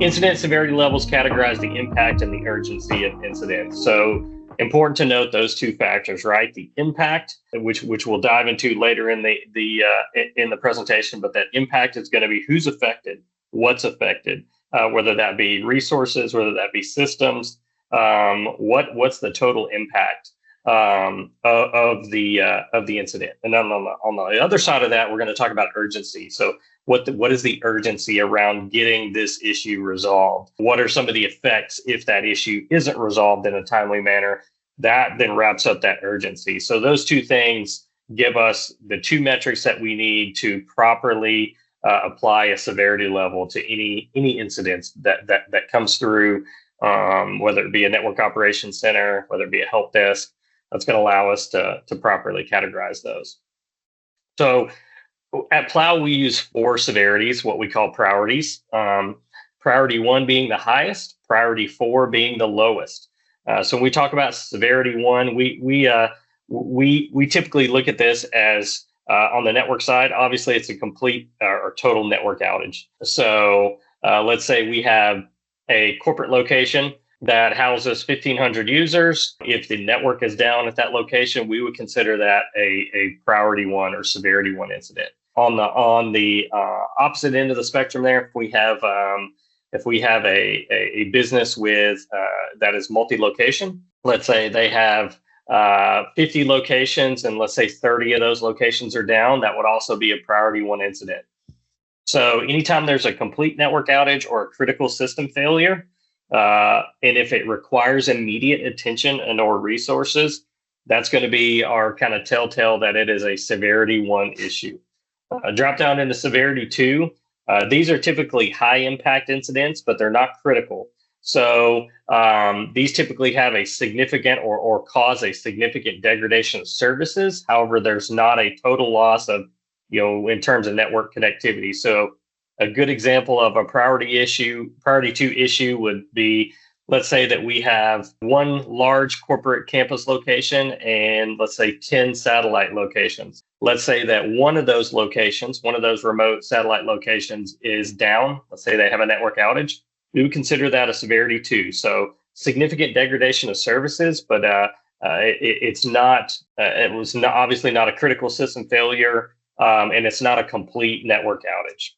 Incident severity levels categorize the impact and the urgency of incidents. So important to note those two factors, right? The impact, which we'll dive into later in the presentation, but that impact is going to be who's affected, what's affected, whether that be resources, whether that be systems, what's the total impact of the incident. And then on the other side of that, we're going to talk about urgency. So what is the urgency around getting this issue resolved? What are some of the effects if that issue isn't resolved in a timely manner? That then wraps up that urgency. So those two things give us the two metrics that we need to properly apply a severity level to any incidents that comes through, whether it be a network operations center, whether it be a help desk. That's going to allow us to properly categorize those. So at Plow, we use 4 severities, what we call priorities. Priority 1 being the highest, priority 4 being the lowest. So when we talk about severity 1, we typically look at this as on the network side. Obviously, it's a complete or total network outage. So let's say we have a corporate location that houses 1,500 users. If the network is down at that location, we would consider that a priority 1 or severity 1 incident. On the opposite end of the spectrum there, if we have a business with that is multi-location, let's say they have 50 locations and let's say 30 of those locations are down, that would also be a priority 1 incident. So anytime there's a complete network outage or a critical system failure, and if it requires immediate attention and or resources, that's going to be our kind of telltale that it is a severity 1 issue. Drop down into severity 2. These are typically high impact incidents, but they're not critical. So these typically have a significant or cause a significant degradation of services. However, there's not a total loss of, in terms of network connectivity. So a good example of a priority 2 issue would be, let's say that we have one large corporate campus location and let's say 10 satellite locations. Let's say that one of those remote satellite locations is down. Let's say they have a network outage. We would consider that a severity 2. So significant degradation of services, but it was obviously not a critical system failure, and it's not a complete network outage.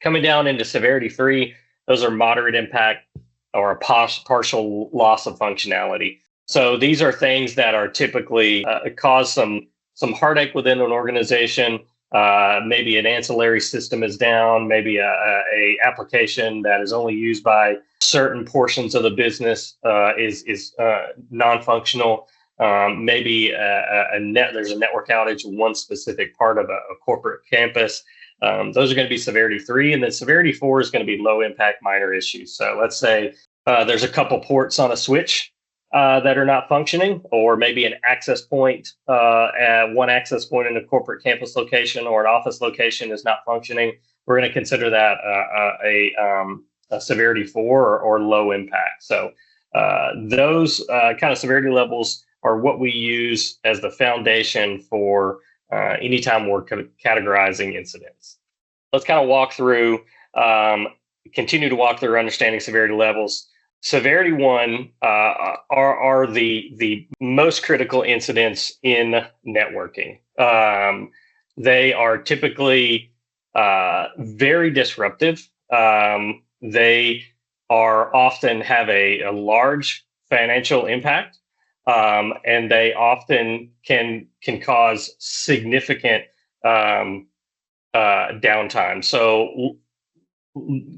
Coming down into severity 3, those are moderate impact or a partial loss of functionality. So these are things that are typically cause some heartache within an organization. Maybe an ancillary system is down, maybe a application that is only used by certain portions of the business is non-functional. Maybe there's a network outage in one specific part of a corporate campus. Those are going to be severity 3, and then severity 4 is going to be low impact minor issues. So let's say there's a couple ports on a switch that are not functioning, or maybe an access point, one access point in a corporate campus location or an office location is not functioning. We're going to consider that a severity 4 or low impact. So those kind of severity levels are what we use as the foundation for anytime we're categorizing incidents. Let's kind of continue to walk through understanding severity levels. Severity 1 are the most critical incidents in networking. They are typically very disruptive. They are often have a large financial impact, and they often can cause significant downtime. So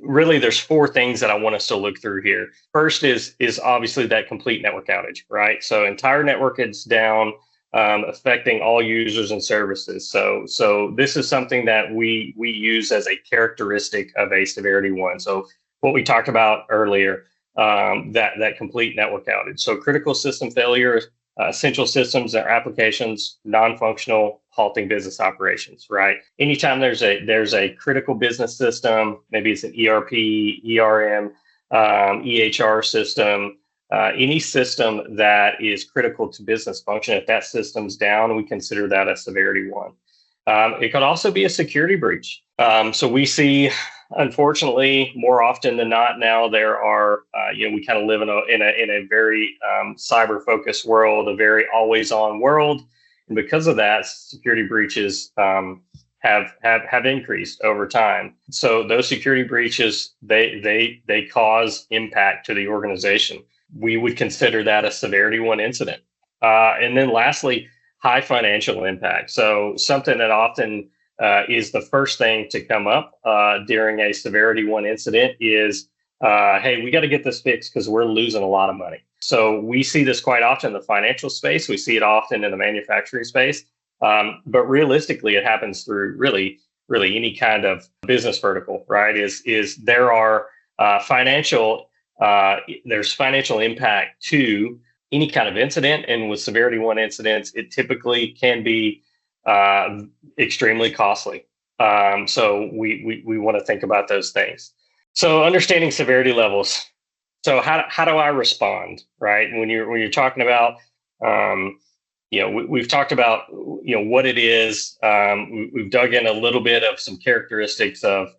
really, there's 4 things that I want us to look through here. First is obviously that complete network outage, right? So entire network is down, affecting all users and services. So this is something that we use as a characteristic of a severity 1. So what we talked about earlier, that complete network outage. So critical system failure, essential systems or applications, non-functional, halting business operations, right? Anytime there's a critical business system, maybe it's an ERP, ERM, EHR system, any system that is critical to business function, if that system's down, we consider that a severity 1. It could also be a security breach. So we see Unfortunately, more often than not, now there are, we kind of live in a very cyber focused world, a very always on world, and because of that, security breaches have increased over time. So those security breaches they cause impact to the organization. We would consider that a severity one incident. And then lastly, high financial impact. So something that often is the first thing to come up during a severity one incident is, hey, we got to get this fixed because we're losing a lot of money. So we see this quite often in the financial space. We see it often in the manufacturing space. But realistically, it happens through really any kind of business vertical, right? Is there are there's financial impact to any kind of incident, and with severity one incidents, it typically can be extremely costly. So we want to think about those things. So understanding severity levels. So how do I respond, right? When you're talking about we've talked about what it is. We've dug in a little bit of some characteristics of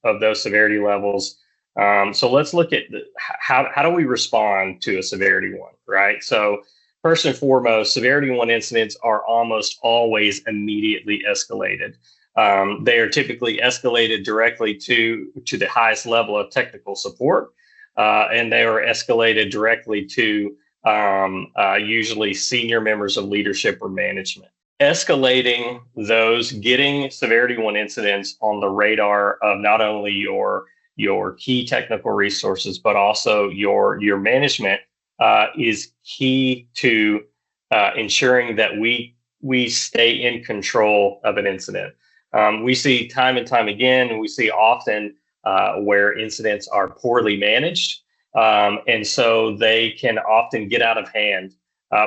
those severity levels. So let's look at how do we respond to a severity one, right? So first and foremost, severity one incidents are almost always immediately escalated. They are typically escalated directly to the highest level of technical support, and they are escalated directly to usually senior members of leadership or management. Escalating those, getting severity one incidents on the radar of not only your key technical resources, but also your management is key to ensuring that we stay in control of an incident. We see time and time again, we see often where incidents are poorly managed. And so they can often get out of hand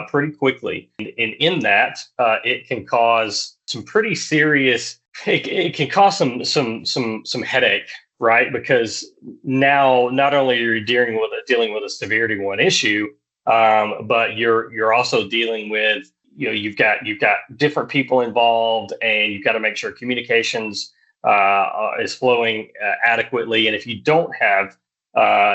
pretty quickly. And in that, it can cause some pretty serious, it can cause some headache, right? Because now not only are you dealing with a severity one issue, but you're also dealing with, you've got different people involved, and you've got to make sure communications is flowing adequately. And if you don't have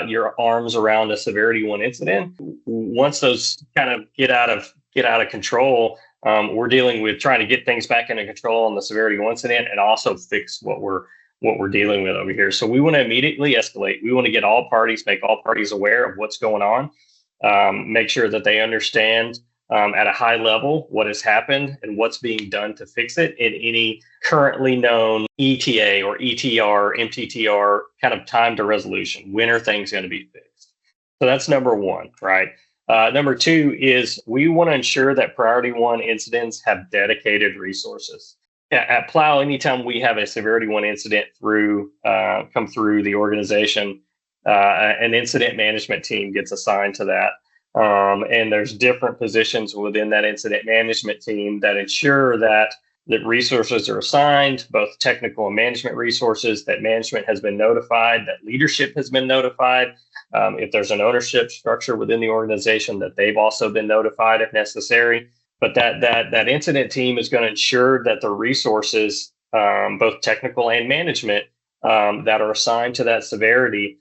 your arms around a severity one incident, once those kind of get out of control, we're dealing with trying to get things back into control on the severity one incident, and also fix what we're dealing with over here. So we want to immediately escalate. We want to make all parties aware of what's going on, make sure that they understand at a high level what has happened and what's being done to fix it in any currently known ETA or ETR, MTTR kind of time to resolution. When are things going to be fixed? So that's number one, right? Number two is we want to ensure that priority one incidents have dedicated resources. At Plow, anytime we have a severity one incident come through the organization, an incident management team gets assigned to that. And there's different positions within that incident management team that ensure that resources are assigned, both technical and management resources, that management has been notified, that leadership has been notified. If there's an ownership structure within the organization, that they've also been notified if necessary. But that incident team is going to ensure that the resources, both technical and management, that are assigned to that severity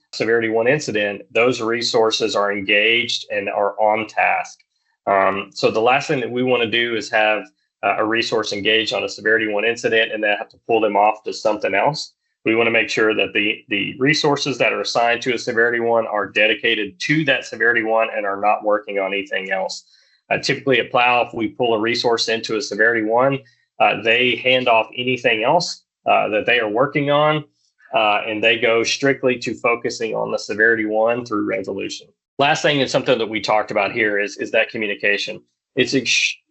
one incident, those resources are engaged and are on task. So the last thing that we want to do is have a resource engaged on a severity one incident and then have to pull them off to something else. We want to make sure that the resources that are assigned to a severity one are dedicated to that severity one and are not working on anything else. Typically at Plow, if we pull a resource into a severity one, they hand off anything else that they are working on, and they go strictly to focusing on the severity one through resolution. Last thing, and something that we talked about here, is that communication. It's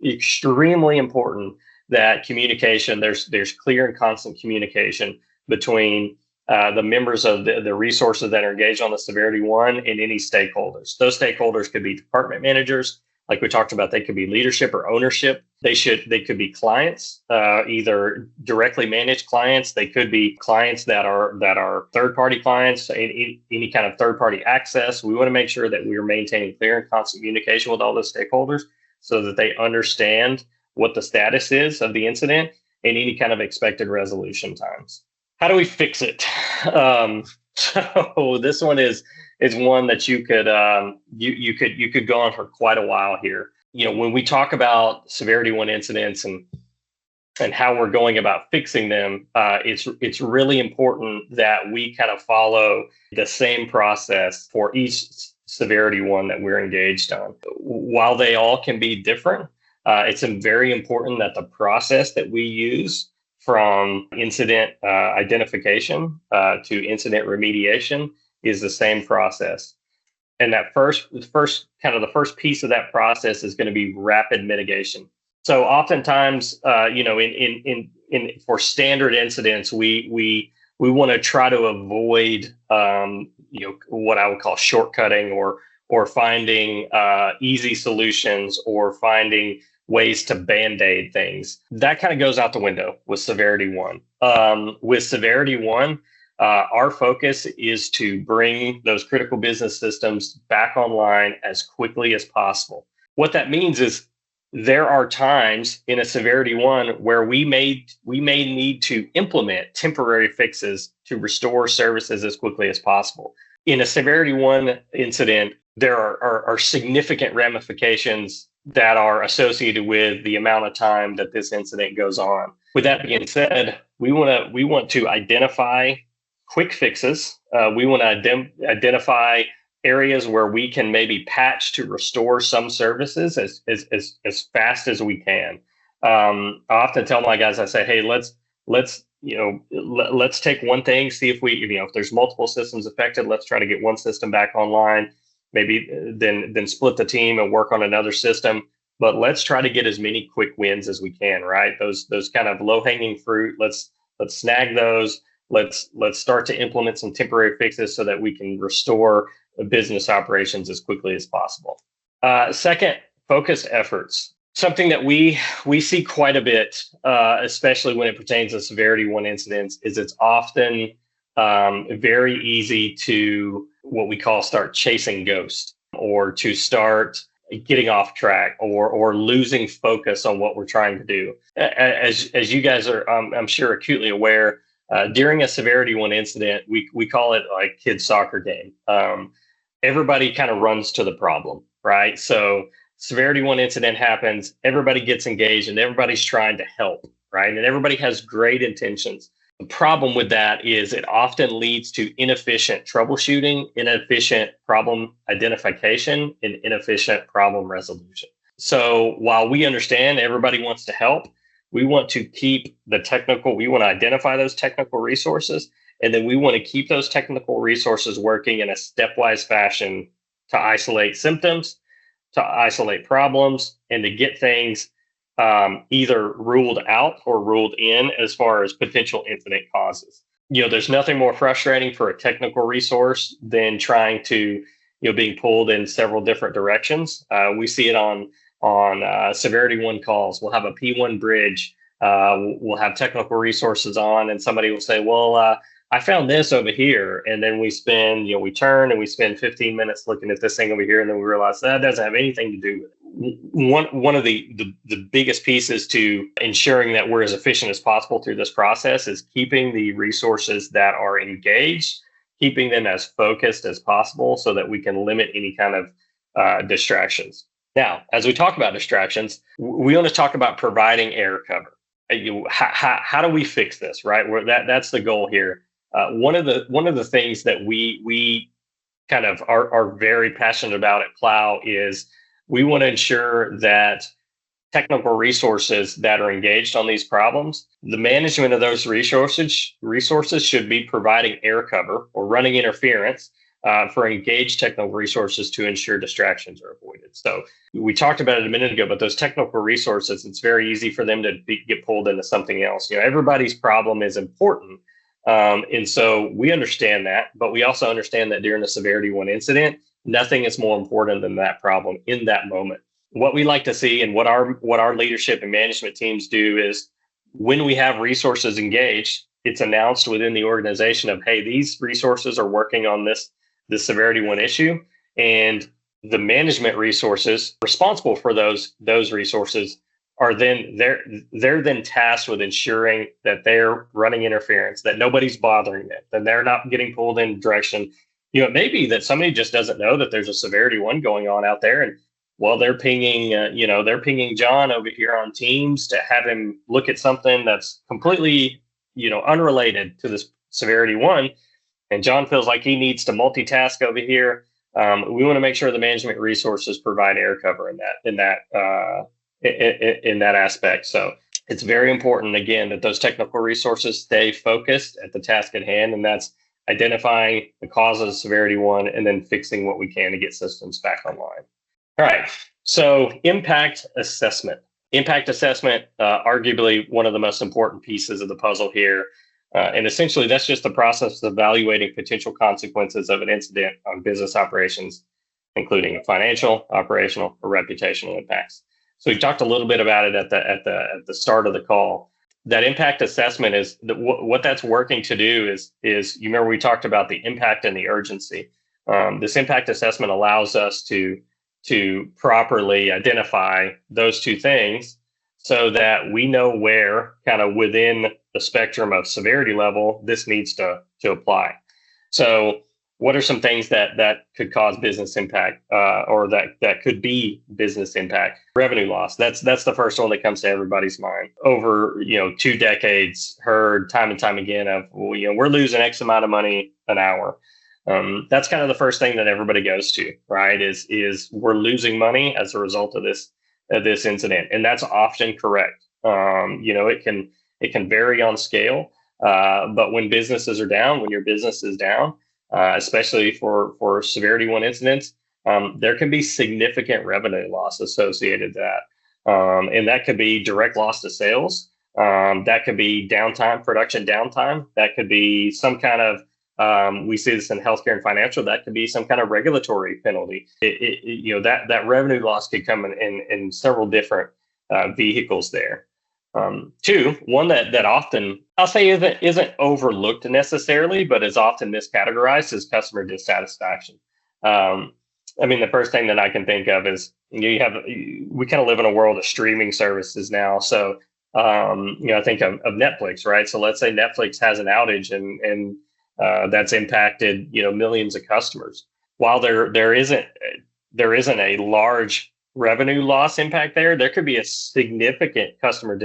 extremely important that communication, there's clear and constant communication between the members of the resources that are engaged on the severity one and any stakeholders. Those stakeholders could be department managers, like we talked about. They could be leadership or ownership. They could be clients, either directly managed clients. They could be clients that are third-party clients, any kind of third-party access. We want to make sure that we are maintaining clear and constant communication with all those stakeholders so that they understand what the status is of the incident and any kind of expected resolution times. How do we fix it? So this one is one that you could go on for quite a while here. When we talk about severity one incidents and how we're going about fixing them, it's really important that we kind of follow the same process for each severity one that we're engaged on. While they all can be different, it's very important that the process that we use from incident identification to incident remediation is the same process. And that first the first piece of that process is going to be rapid mitigation. So oftentimes, in for standard incidents, we want to try to avoid, what I would call shortcutting or finding easy solutions or finding ways to band-aid things. That kind of goes out the window with severity one. With severity one, our focus is to bring those critical business systems back online as quickly as possible. What that means is there are times in a severity one where we may need to implement temporary fixes to restore services as quickly as possible. In a severity one incident, there are significant ramifications that are associated with the amount of time that this incident goes on. With that being said, we want to identify quick fixes. We want to identify areas where we can maybe patch to restore some services as fast as we can. I often tell my guys, I say, hey, let's take one thing, see if if there's multiple systems affected, let's try to get one system back online. Maybe then split the team and work on another system. But let's try to get as many quick wins as we can, right? Those kind of low-hanging fruit. Let's snag those. Let's start to implement some temporary fixes so that we can restore business operations as quickly as possible. Second, focused efforts. Something that we see quite a bit, especially when it pertains to severity one incidents, is it's often very easy to what we call start chasing ghosts, or to start getting off track or losing focus on what we're trying to do. As you guys are, I'm sure, acutely aware, during a severity one incident, we call it like kids soccer game. Everybody kind of runs to the problem, right? So severity one incident happens, everybody gets engaged and everybody's trying to help, right? And everybody has great intentions. The problem with that is it often leads to inefficient troubleshooting, inefficient problem identification, and inefficient problem resolution. So while we understand everybody wants to help, we want to keep we want to identify those technical resources, and then we want to keep those technical resources working in a stepwise fashion to isolate symptoms, to isolate problems, and to get things either ruled out or ruled in as far as potential incident causes. There's nothing more frustrating for a technical resource than trying to, being pulled in several different directions. We see it on severity one calls. We'll have a P1 bridge. We'll have technical resources on, and somebody will say, well, I found this over here. And then we turn and we spend 15 minutes looking at this thing over here. And then we realize that doesn't have anything to do with it. One of the biggest pieces to ensuring that we're as efficient as possible through this process is keeping the resources that are engaged, keeping them as focused as possible so that we can limit any kind of distractions. Now, as we talk about distractions, we want to talk about providing air cover. How do we fix this, right? That's the goal here. One of the things that we kind of are very passionate about at Plow is we want to ensure that technical resources that are engaged on these problems, the management of those resources should be providing air cover or running interference for engaged technical resources to ensure distractions are avoided. So we talked about it a minute ago, but those technical resources, it's very easy for them to get pulled into something else. Everybody's problem is important. And so we understand that, but we also understand that during a severity one incident, nothing is more important than that problem in that moment. What we like to see and what our leadership and management teams do is when we have resources engaged, it's announced within the organization of, hey, these resources are working on this severity one issue, and the management resources responsible for those resources are then they're then tasked with ensuring that they're running interference, that nobody's bothering them, that they're not getting pulled in direction. It may be that somebody just doesn't know that there's a severity one going on out there, and well, they're pinging, they're pinging John over here on Teams to have him look at something that's completely, unrelated to this severity one, and John feels like he needs to multitask over here. We want to make sure the management resources provide air cover in that aspect. So it's very important, again, that those technical resources stay focused at the task at hand, and that's identifying the cause of severity one and then fixing what we can to get systems back online. All right. So impact assessment. Impact assessment, arguably one of the most important pieces of the puzzle here. And essentially, that's just the process of evaluating potential consequences of an incident on business operations, including financial, operational, or reputational impacts. So we talked a little bit about it at the start of the call. That impact assessment is what that's working to do is you remember we talked about the impact and the urgency. This impact assessment allows us to properly identify those two things so that we know where kind of within the spectrum of severity level this needs to apply. So what are some things that could cause business impact or that could be business impact? Revenue loss. That's the first one that comes to everybody's mind. Over 2 decades, heard time and time again of we're losing X amount of money an hour. That's kind of the first thing that everybody goes to, right? Is we're losing money as a result of this incident, and that's often correct. It can vary on scale, but when businesses are down, when your business is down, especially for severity one incidents, there can be significant revenue loss associated with that, and that could be direct loss to sales. That could be downtime, production downtime. That could be some kind of we see this in healthcare and financial. That could be some kind of regulatory penalty. That revenue loss could come in several different vehicles there. One that often I'll say isn't overlooked necessarily, but is often miscategorized is customer dissatisfaction. The first thing that I can think of is we kind of live in a world of streaming services now. So I think of Netflix, right? So let's say Netflix has an outage and that's impacted millions of customers. While there isn't a large revenue loss impact there could be a significant customer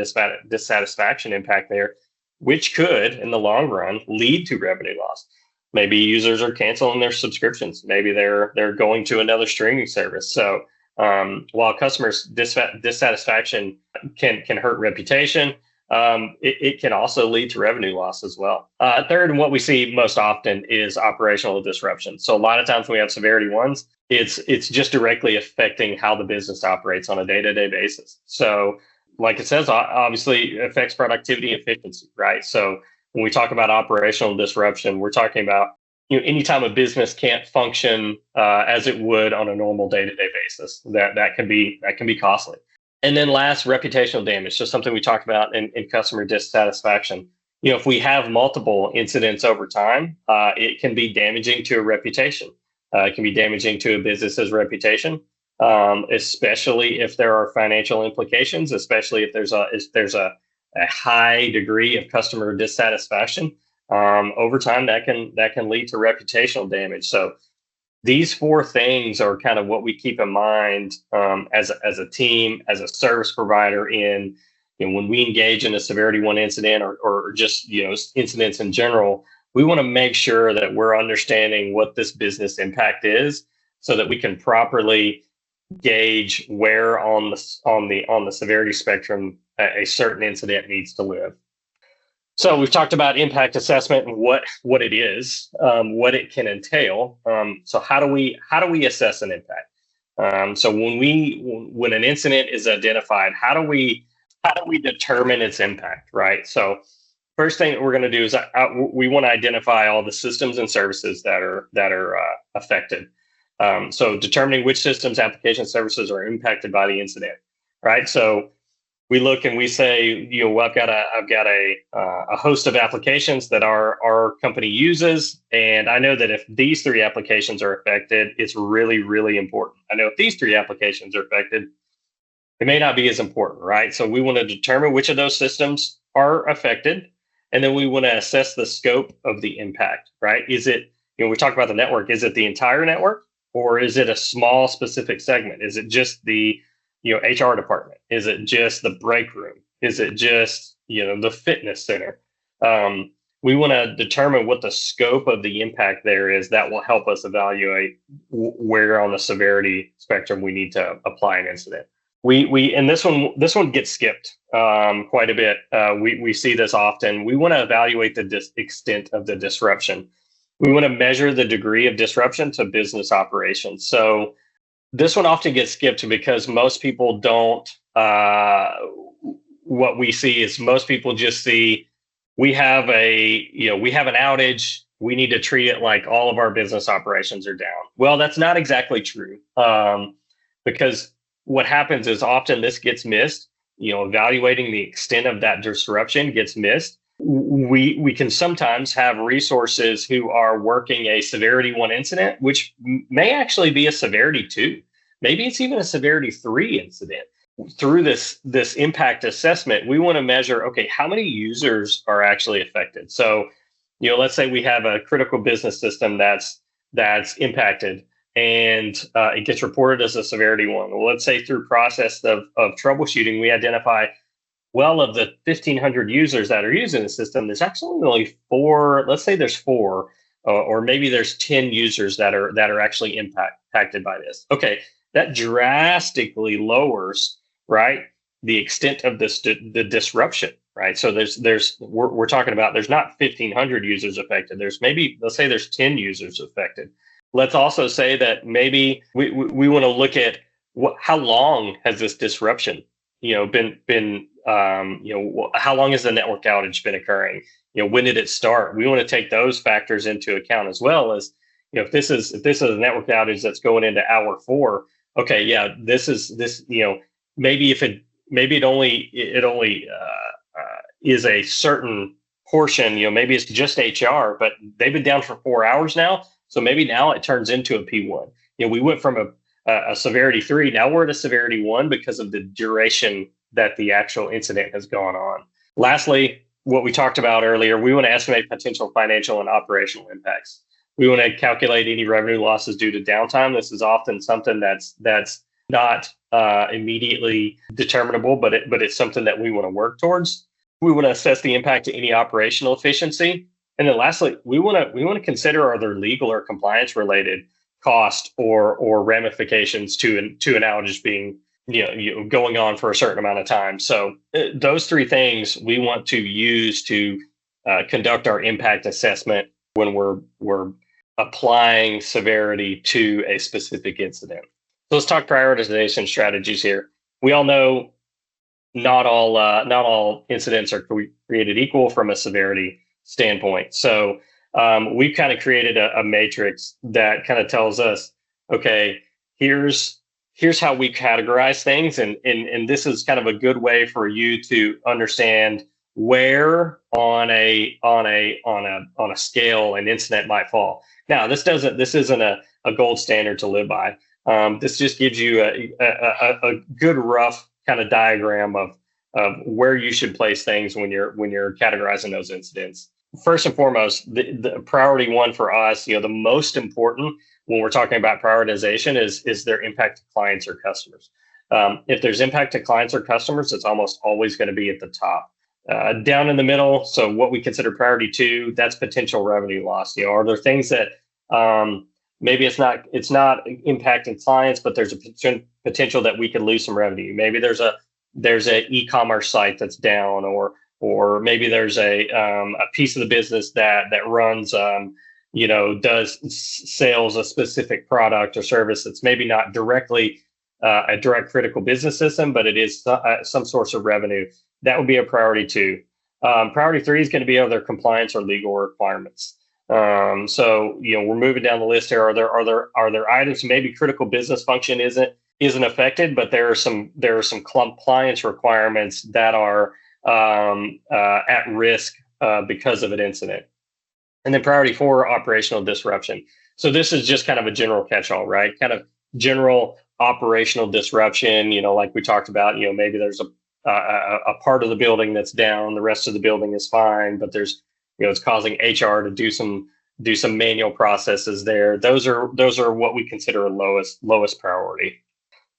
dissatisfaction impact there, which could in the long run lead to revenue loss. Maybe users are canceling their subscriptions. Maybe they're going to another streaming service. So while customers dissatisfaction can hurt reputation, it can also lead to revenue loss as well. Third, and what we see most often is operational disruption. So a lot of times when we have severity ones, it's just directly affecting how the business operates on a day-to-day basis. So like it says, obviously it affects productivity and efficiency, right? So when we talk about operational disruption, we're talking about anytime a business can't function as it would on a normal day-to-day basis, that can be costly. And then last, reputational damage. So something we talked about in customer dissatisfaction. If we have multiple incidents over time, it can be damaging to a reputation. It can be damaging to a business's reputation, especially if there are financial implications, especially if there's a high degree of customer dissatisfaction. Over time, that can lead to reputational damage. So these 4 things are kind of what we keep in mind as a team, as a service provider when we engage in a severity one incident or just incidents in general. We want to make sure that we're understanding what this business impact is, so that we can properly gauge where on the severity spectrum a certain incident needs to live. So we've talked about impact assessment and what it is, what it can entail. So how do we assess an impact? So when an incident is identified, how do we determine its impact, right? So first thing that we're going to do is we want to identify all the systems and services that are affected. So determining which systems, application, services are impacted by the incident, right? So we look and we say, I've got a host of applications that our company uses, and I know that if these 3 applications are affected, it's really, really important. I know if these 3 applications are affected, It may not be as important, right? So we want to determine which of those systems are affected. And then we want to assess the scope of the impact, right? Is it, we talk about the network, is it the entire network or is it a small specific segment? Is it just the, HR department? Is it just the break room? Is it just, the fitness center? We want to determine what the scope of the impact there is. That will help us evaluate where on the severity spectrum we need to apply an incident. We and this one gets skipped quite a bit. We see this often. We want to evaluate the extent of the disruption. We want to measure the degree of disruption to business operations. So this one often gets skipped because most people don't. What we see is most people just see we have an outage. We need to treat it like all of our business operations are down. Well, that's not exactly true, because what happens is often this gets missed. Evaluating the extent of that disruption gets missed. We can sometimes have resources who are working a severity 1 incident, which may actually be a severity 2. Maybe it's even a severity 3 incident. Through this impact assessment, we want to measure, okay, how many users are actually affected? So, let's say we have a critical business system that's impacted, and it gets reported as a severity 1. Well, let's say through process of troubleshooting, we identify, well, of the 1,500 users that are using the system, there's actually only 4. Let's say there's 4, or maybe there's 10 users that are actually impacted by this. Okay, that drastically lowers, right, the extent of the disruption, right? So we're talking about there's not 1,500 users affected. There's maybe, let's say there's 10 users affected. Let's also say that maybe we want to look at how long has this disruption, been how long has the network outage been occurring? When did it start? We want to take those factors into account, as well as, if this is a network outage that's going into hour 4. Okay, yeah, this maybe it only is a certain portion. Maybe it's just HR, but they've been down for 4 hours now. So maybe now it turns into a P1. We went from a severity 3. Now we're at a severity 1 because of the duration that the actual incident has gone on. Lastly, what we talked about earlier, we want to estimate potential financial and operational impacts. We want to calculate any revenue losses due to downtime. This is often something that's not immediately determinable, but it's something that we want to work towards. We want to assess the impact to any operational efficiency. And then lastly, we want to consider, are there legal or compliance related cost or ramifications to an outage being going on for a certain amount of time. So those 3 things we want to use to conduct our impact assessment when we're applying severity to a specific incident. So let's talk prioritization strategies here. We all know not all incidents are created equal from a severity standpoint. So we've kind of created a matrix that kind of tells us, okay, here's how we categorize things, and this is kind of a good way for you to understand where on a scale an incident might fall. Now, this isn't a gold standard to live by. This just gives you a good rough kind of diagram of where you should place things when you're categorizing those incidents. First and foremost, the priority 1 for us, the most important when we're talking about prioritization is their impact to clients or customers. If there's impact to clients or customers, it's almost always going to be at the top. Down in the middle, so what we consider priority 2, that's potential revenue loss. Are there things that maybe it's not impacting clients, but there's a potential that we could lose some revenue. Maybe there's a e-commerce site that's down, or maybe there's a piece of the business that runs does sales a specific product or service that's maybe not directly a direct critical business system, but it is some source of revenue. That would be a priority 2. Priority 3 is going to be other compliance or legal requirements. So we're moving down the list here. Are there items maybe critical business function isn't affected, but there are some compliance requirements that are at risk because of an incident. And then priority 4, operational disruption. So this is just kind of a general catch-all, right? Kind of general, operational disruption, like we talked about, maybe there's a part of the building that's down, the rest of the building is fine, but there's, it's causing HR to do some manual processes there. Those are what we consider lowest priority.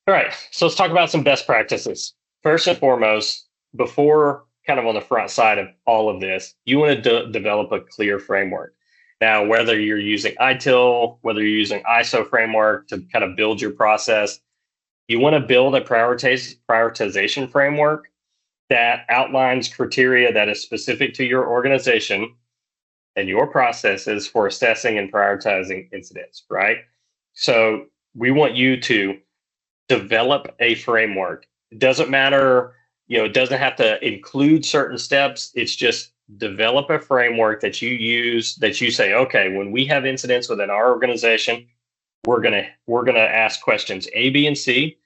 All right, so let's talk about some best practices. First and foremost, before kind of on the front side of all of this, you want to develop a clear framework. Now, whether you're using ITIL, whether you're using ISO framework to kind of build your process, you want to build a prioritization framework that outlines criteria that is specific to your organization and your processes for assessing and prioritizing incidents, right? So we want you to develop a framework. It doesn't matter, it doesn't have to include certain steps. It's just develop a framework that you use, that you say, okay, when we have incidents within our organization, we're gonna ask questions A, B, and C,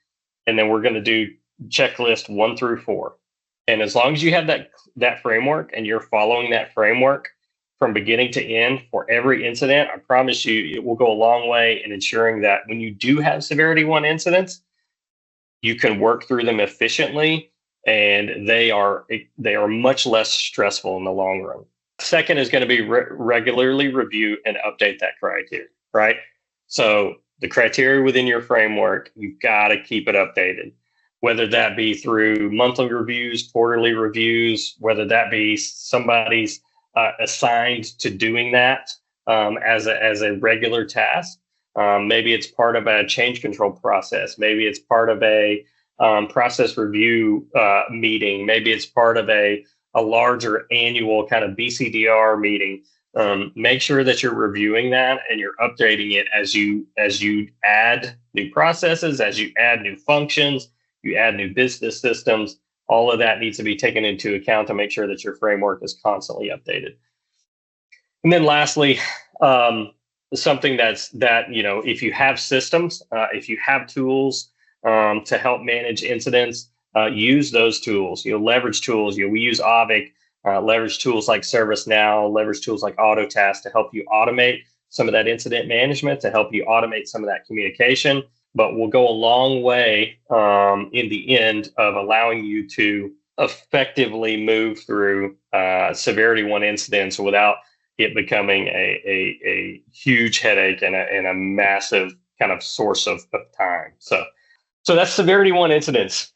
and then we're gonna do checklist 1 through 4. And as long as you have that framework and you're following that framework from beginning to end for every incident, I promise you it will go a long way in ensuring that when you do have severity 1 incidents, you can work through them efficiently, and they are much less stressful in the long run. Second is going to be regularly review and update that criteria, right? So the criteria within your framework, you've got to keep it updated, whether that be through monthly reviews, quarterly reviews, whether that be somebody's assigned to doing that as a regular task. Maybe it's part of a change control process. Maybe it's part of a process review meeting. Maybe it's part of a larger annual kind of BCDR meeting. Make sure that you're reviewing that and you're updating it as you add new processes, as you add new functions, you add new business systems. All of that needs to be taken into account to make sure that your framework is constantly updated. And then lastly, something that if you have systems, if you have tools to help manage incidents, use those tools. Leverage tools. We use Avic, leverage tools like ServiceNow, leverage tools like Autotask to help you automate some of that incident management, to help you automate some of that communication. But will go a long way in the end of allowing you to effectively move through severity 1 incidents without it becoming a huge headache and a massive kind of source of time. So that's severity 1 incidents.